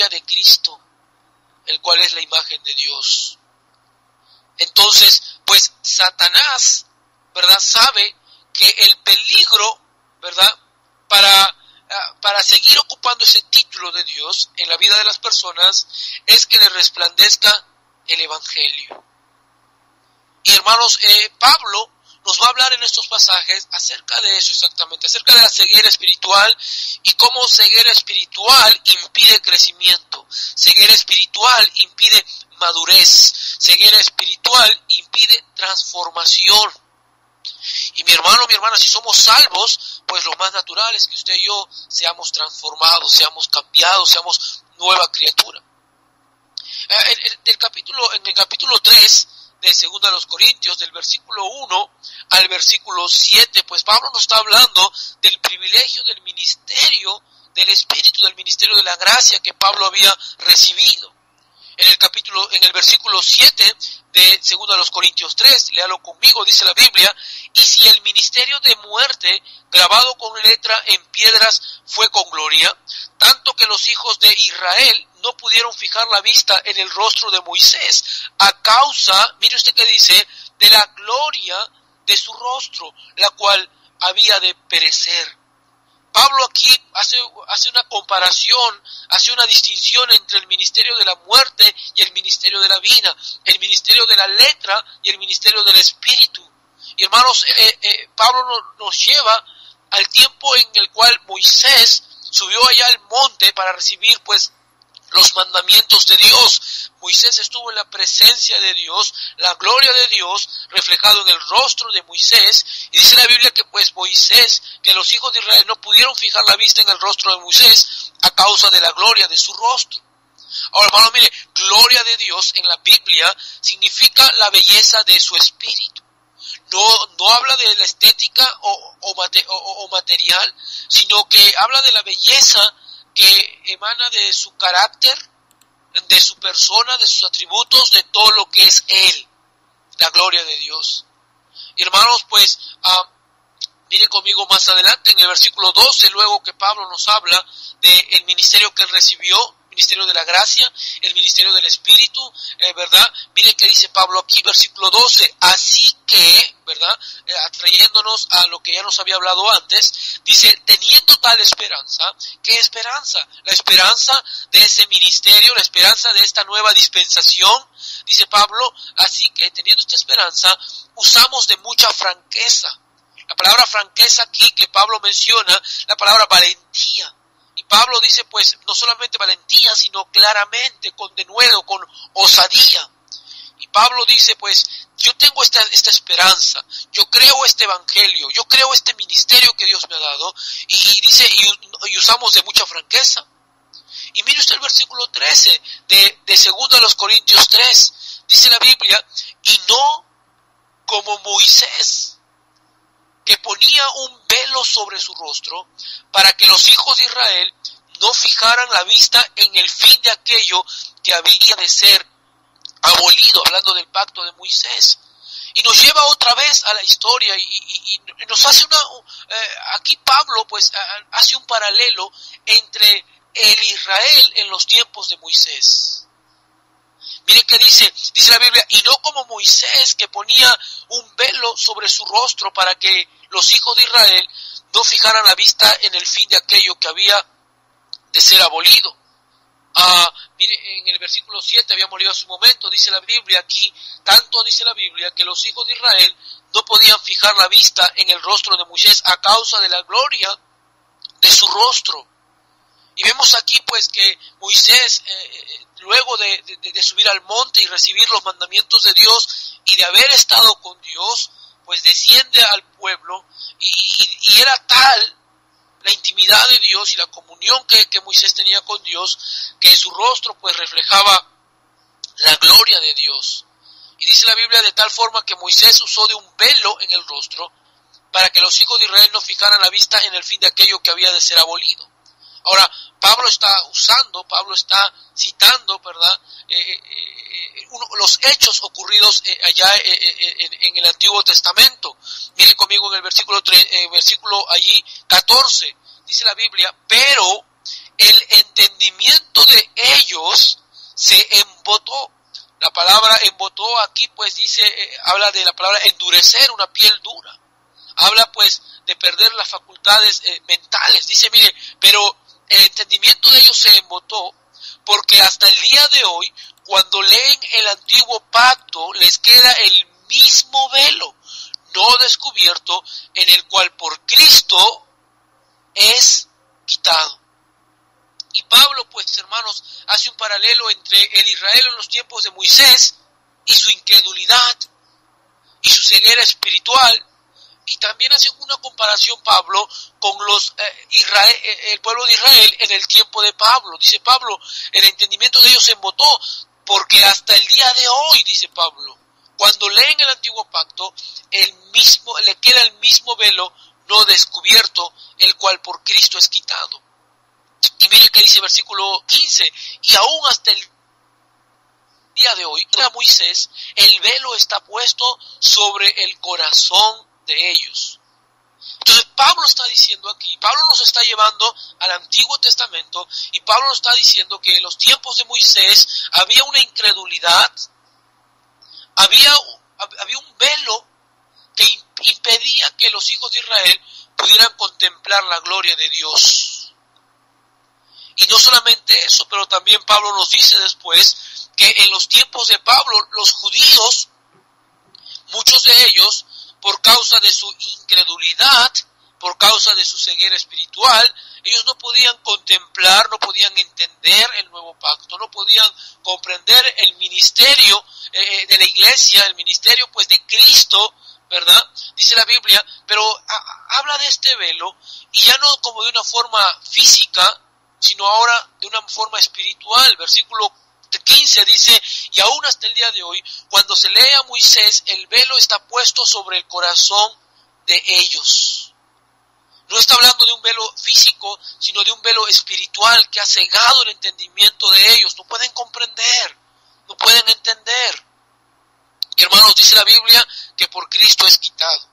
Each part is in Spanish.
semejanza de Cristo, el cual es la imagen de Dios. Entonces, pues Satanás, ¿verdad?, sabe que el peligro, ¿verdad?, para seguir ocupando ese título de Dios en la vida de las personas es que le resplandezca el Evangelio. Y hermanos, Pablo nos va a hablar en estos pasajes acerca de eso exactamente, acerca de la ceguera espiritual y cómo ceguera espiritual impide crecimiento, ceguera espiritual impide madurez, ceguera espiritual impide transformación. Y mi hermano, mi hermana, si somos salvos, pues lo más natural es que usted y yo seamos transformados, seamos cambiados, seamos nueva criatura. En el capítulo 3 de 2 Corintios, del versículo 1 al versículo 7, pues Pablo nos está hablando del privilegio del ministerio del Espíritu, del ministerio de la gracia que Pablo había recibido. En el versículo 7 de 2 Corintios 3, léalo conmigo, dice la Biblia: y si el ministerio de muerte, grabado con letra en piedras, fue con gloria, tanto que los hijos de Israel no pudieron fijar la vista en el rostro de Moisés, a causa, mire usted qué dice, de la gloria de su rostro, la cual había de perecer. Pablo aquí hace una comparación, hace una distinción entre el ministerio de la muerte y el ministerio de la vida, el ministerio de la letra y el ministerio del Espíritu. Y hermanos, Pablo nos lleva al tiempo en el cual Moisés subió allá al monte para recibir pues los mandamientos de Dios. Moisés estuvo en la presencia de Dios, la gloria de Dios reflejado en el rostro de Moisés, y dice la Biblia que pues Moisés, que los hijos de Israel no pudieron fijar la vista en el rostro de Moisés a causa de la gloria de su rostro. Ahora, hermano, mire, gloria de Dios en la Biblia significa la belleza de su espíritu. No habla de la estética o material, sino que habla de la belleza que emana de su carácter, de su persona, de sus atributos, de todo lo que es Él, la gloria de Dios. Y hermanos, pues, mire conmigo más adelante en el versículo 12, luego que Pablo nos habla del ministerio que él recibió, ministerio de la gracia, el ministerio del Espíritu, ¿verdad? Mire que dice Pablo aquí, versículo 12, así que, ¿verdad? Atrayéndonos a lo que ya nos había hablado antes, dice, teniendo tal esperanza, ¿qué esperanza? La esperanza de ese ministerio, la esperanza de esta nueva dispensación, dice Pablo, así que teniendo esta esperanza, usamos de mucha franqueza. La palabra franqueza aquí que Pablo menciona, la palabra valentía. Y Pablo dice, pues, no solamente valentía, sino claramente, con denuedo, con osadía. Y Pablo dice, pues, yo tengo esta esperanza, yo creo este evangelio, yo creo este ministerio que Dios me ha dado, y dice, y usamos de mucha franqueza. Y mire usted el versículo 13 de 2 Corintios 3, dice la Biblia, y no como Moisés, que ponía un velo sobre su rostro, para que los hijos de Israel no fijaran la vista en el fin de aquello que había de ser abolido, hablando del pacto de Moisés. Y nos lleva otra vez a la historia y nos hace aquí Pablo pues hace un paralelo entre el Israel en los tiempos de Moisés. Mire que dice la Biblia, y no como Moisés, que ponía un velo sobre su rostro para que los hijos de Israel no fijaran la vista en el fin de aquello que había de ser abolido. Mire, en el versículo 7 habíamos leído hace un momento, dice la Biblia aquí, tanto dice la Biblia que los hijos de Israel no podían fijar la vista en el rostro de Moisés a causa de la gloria de su rostro. Y vemos aquí pues que Moisés, luego de subir al monte y recibir los mandamientos de Dios y de haber estado con Dios, pues desciende al pueblo y era tal la intimidad de Dios y la comunión que Moisés tenía con Dios, que su rostro pues reflejaba la gloria de Dios. Y dice la Biblia de tal forma que Moisés usó de un velo en el rostro para que los hijos de Israel no fijaran la vista en el fin de aquello que había de ser abolido. Ahora, Pablo está citando, ¿verdad? Los hechos ocurridos allá en el Antiguo Testamento. Miren conmigo en el versículo allí 14, dice la Biblia, pero el entendimiento de Dios se embotó. La palabra embotó aquí pues dice, habla de la palabra endurecer, una piel dura. Habla pues de perder las facultades mentales. Dice, mire, pero el entendimiento de ellos se embotó porque hasta el día de hoy, cuando leen el antiguo pacto, les queda el mismo velo no descubierto, en el cual por Cristo es quitado. Y Pablo, pues hermanos, hace un paralelo entre el Israel en los tiempos de Moisés y su incredulidad y su ceguera espiritual, y también hace una comparación Pablo con el pueblo de Israel en el tiempo de Pablo. Dice Pablo, el entendimiento de ellos se embotó, porque hasta el día de hoy, dice Pablo, cuando leen el antiguo pacto, le queda el mismo velo no descubierto, el cual por Cristo es quitado. Y mire que dice versículo 15, y aún hasta el día de hoy, a Moisés, el velo está puesto sobre el corazón de ellos. Entonces Pablo está diciendo aquí, Pablo nos está llevando al Antiguo Testamento, y Pablo nos está diciendo que en los tiempos de Moisés había una incredulidad, había un velo que impedía que los hijos de Israel pudieran contemplar la gloria de Dios. Y no solamente eso, pero también Pablo nos dice después que en los tiempos de Pablo, los judíos, muchos de ellos, por causa de su incredulidad, por causa de su ceguera espiritual, ellos no podían contemplar, no podían entender el nuevo pacto, no podían comprender el ministerio de la iglesia, el ministerio pues de Cristo, ¿verdad? Dice la Biblia, pero habla de este velo, y ya no como de una forma física, sino ahora de una forma espiritual. Versículo 15 dice, y aún hasta el día de hoy, cuando se lee a Moisés, el velo está puesto sobre el corazón de ellos. No está hablando de un velo físico, sino de un velo espiritual que ha cegado el entendimiento de ellos. No pueden comprender, no pueden entender. Y hermanos, dice la Biblia que por Cristo es quitado.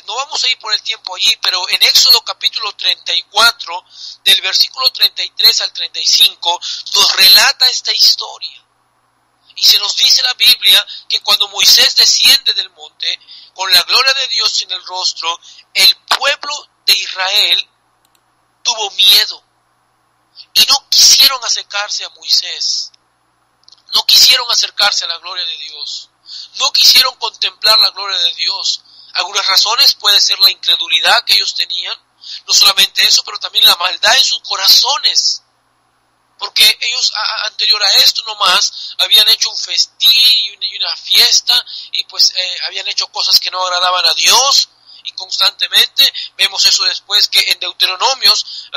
No vamos a ir por el tiempo allí, pero en Éxodo capítulo 34, del versículo 33 al 35, nos relata esta historia. Y se nos dice la Biblia que cuando Moisés desciende del monte, con la gloria de Dios en el rostro, el pueblo de Israel tuvo miedo. Y no quisieron acercarse a Moisés. No quisieron acercarse a la gloria de Dios. No quisieron contemplar la gloria de Dios. Algunas razones puede ser la incredulidad que ellos tenían, no solamente eso, pero también la maldad en sus corazones, porque ellos anterior a esto nomás habían hecho un festín y una fiesta, y pues habían hecho cosas que no agradaban a Dios, y constantemente vemos eso después que en Deuteronomios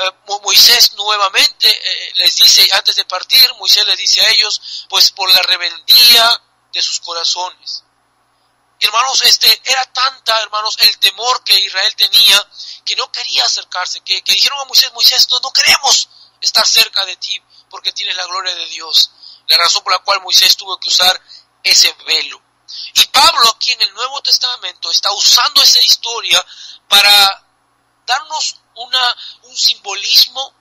Moisés nuevamente les dice, antes de partir, Moisés les dice a ellos, pues por la rebeldía de sus corazones. Hermanos, era tanta, hermanos, el temor que Israel tenía, que no quería acercarse, que dijeron a Moisés, no queremos estar cerca de ti, porque tienes la gloria de Dios. La razón por la cual Moisés tuvo que usar ese velo. Y Pablo aquí en el Nuevo Testamento está usando esa historia para darnos un simbolismo,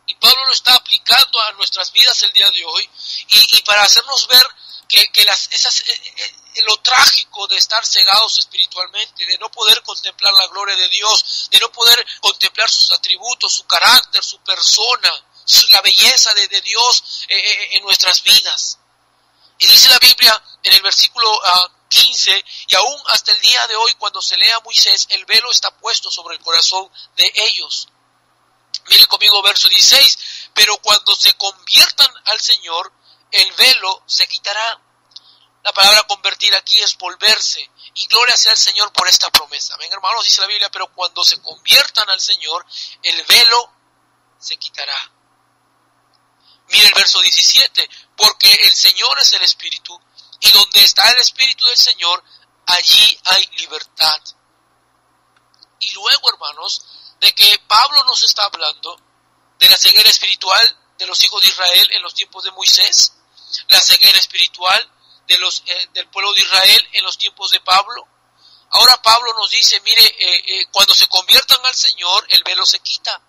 y Pablo lo está aplicando a nuestras vidas el día de hoy, y para hacernos ver que lo trágico de estar cegados espiritualmente, de no poder contemplar la gloria de Dios, de no poder contemplar sus atributos, su carácter, su persona, la belleza de Dios en nuestras vidas. Y dice la Biblia en el versículo 15, y aún hasta el día de hoy, cuando se lee a Moisés, el velo está puesto sobre el corazón de ellos. Miren conmigo verso 16, pero cuando se conviertan al Señor, el velo se quitará. La palabra convertir aquí es volverse, y gloria sea al Señor por esta promesa. Ven, hermanos, dice la Biblia, pero cuando se conviertan al Señor, el velo se quitará. Mire el verso 17, porque el Señor es el Espíritu, y donde está el Espíritu del Señor, allí hay libertad. Y luego, hermanos, de que Pablo nos está hablando de la ceguera espiritual de los hijos de Israel en los tiempos de Moisés, la ceguera espiritual del pueblo de Israel en los tiempos de Pablo. Ahora Pablo nos dice, mire, cuando se conviertan al Señor, el velo se quita.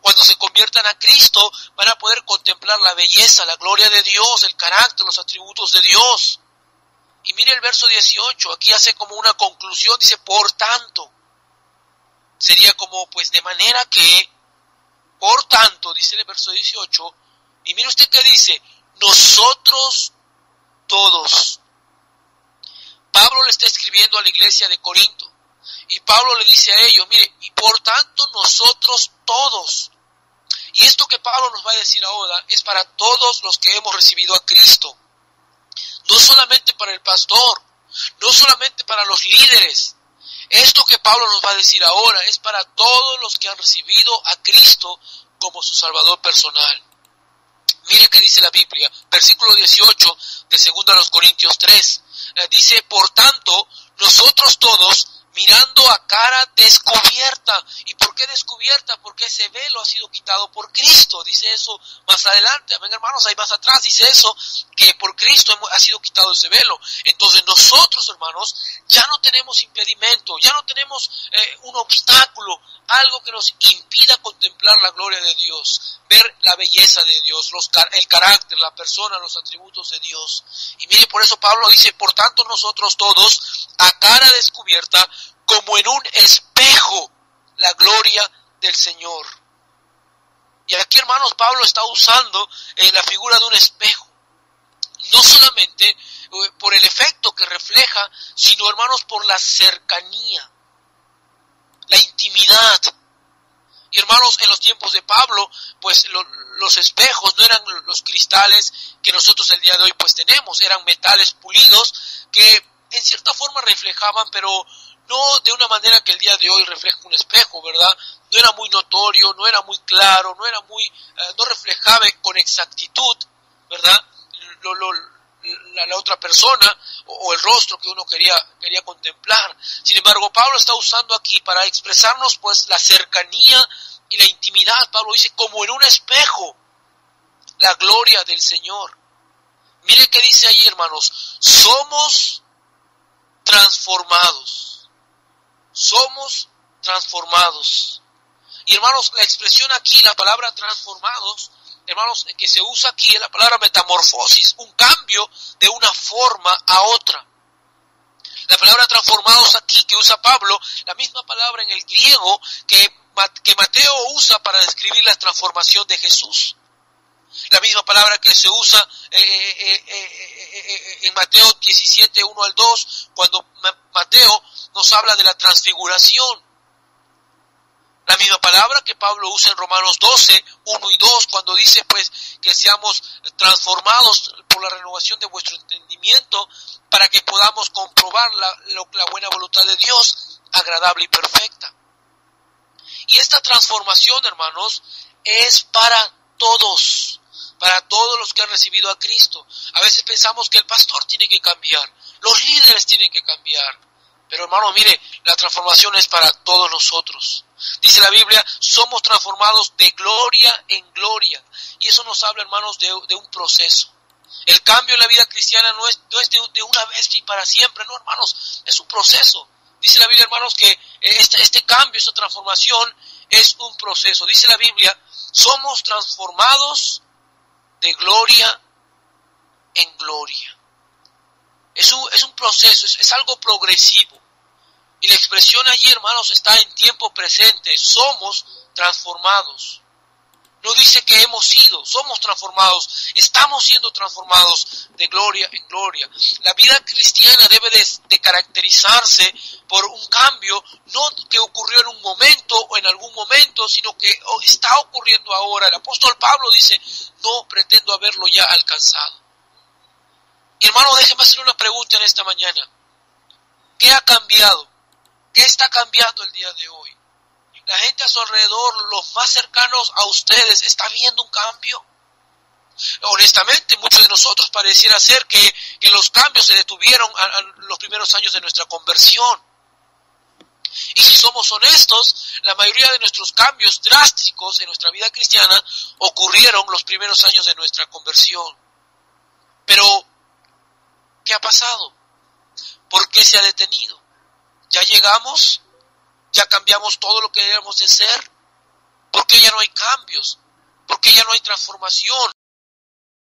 Cuando se conviertan a Cristo, van a poder contemplar la belleza, la gloria de Dios, el carácter, los atributos de Dios. Y mire el verso 18, aquí hace como una conclusión, dice, por tanto. Sería como, pues, de manera que, por tanto, dice el verso 18, y mire usted qué dice, nosotros todos. Pablo le está escribiendo a la iglesia de Corinto, y Pablo le dice a ellos, mire, y por tanto nosotros todos. Y esto que Pablo nos va a decir ahora es para todos los que hemos recibido a Cristo. No solamente para el pastor, no solamente para los líderes. Esto que Pablo nos va a decir ahora es para todos los que han recibido a Cristo como su Salvador personal. Mire qué dice la Biblia, versículo 18 de 2 Corintios 3. Dice, por tanto, nosotros todos, mirando a cara descubierta. ¿Y por qué descubierta? Porque ese velo ha sido quitado por Cristo. Dice eso más adelante. Amén, hermanos, ahí más atrás dice eso, que por Cristo ha sido quitado ese velo. Entonces nosotros, hermanos, ya no tenemos impedimento, ya no tenemos un obstáculo, algo que nos impida contemplar la gloria de Dios, ver la belleza de Dios, el carácter, la persona, los atributos de Dios. Y mire, por eso Pablo dice, por tanto nosotros todos, a cara descubierta, como en un espejo, la gloria del Señor. Y aquí, hermanos, Pablo está usando la figura de un espejo. No solamente por el efecto que refleja, sino, hermanos, por la cercanía, la intimidad. Y hermanos, en los tiempos de Pablo, pues los espejos no eran los cristales que nosotros el día de hoy pues tenemos, eran metales pulidos que en cierta forma reflejaban, pero no de una manera que el día de hoy refleja un espejo, ¿verdad? No era muy notorio, no era muy claro, no reflejaba con exactitud, ¿verdad? La otra persona o el rostro que uno quería contemplar. Sin embargo, Pablo está usando aquí para expresarnos pues la cercanía y la intimidad. Pablo dice, como en un espejo, la gloria del Señor. Mire qué dice ahí, hermanos, somos transformados. Somos transformados. Y hermanos, la expresión aquí, la palabra transformados, hermanos, que se usa aquí es la palabra metamorfosis, un cambio de una forma a otra. La palabra transformados aquí que usa Pablo, la misma palabra en el griego que Mateo usa para describir la transformación de Jesús. La misma palabra que se usa en Mateo 17, 1 al 2, cuando Mateo nos habla de la transfiguración. La misma palabra que Pablo usa en Romanos 12, 1 y 2, cuando dice pues que seamos transformados por la renovación de vuestro entendimiento para que podamos comprobar la buena voluntad de Dios, agradable y perfecta. Y esta transformación, hermanos, es para todos los que han recibido a Cristo. A veces pensamos que el pastor tiene que cambiar, los líderes tienen que cambiar. Pero hermano, mire, la transformación es para todos nosotros. Dice la Biblia, somos transformados de gloria en gloria. Y eso nos habla, hermanos, de un proceso. El cambio en la vida cristiana no es de una vez y para siempre, no, hermanos, es un proceso. Dice la Biblia, hermanos, que este cambio, esta transformación es un proceso. Dice la Biblia, somos transformados de gloria en gloria. Es un proceso, es algo progresivo. Y la expresión allí, hermanos, está en tiempo presente. Somos transformados. No dice que hemos sido, somos transformados. Estamos siendo transformados de gloria en gloria. La vida cristiana debe de caracterizarse por un cambio, no que ocurrió en un momento o en algún momento, sino que está ocurriendo ahora. El apóstol Pablo dice, no pretendo haberlo ya alcanzado. Y hermano, déjeme hacer una pregunta en esta mañana. ¿Qué ha cambiado? ¿Qué está cambiando el día de hoy? La gente a su alrededor, los más cercanos a ustedes, ¿está viendo un cambio? Honestamente, muchos de nosotros pareciera ser que los cambios se detuvieron a los primeros años de nuestra conversión. Y si somos honestos, la mayoría de nuestros cambios drásticos en nuestra vida cristiana ocurrieron los primeros años de nuestra conversión. Pero ¿qué ha pasado? ¿Por qué se ha detenido? ¿Ya llegamos? ¿Ya cambiamos todo lo que debemos de ser? ¿Por qué ya no hay cambios? ¿Por qué ya no hay transformación?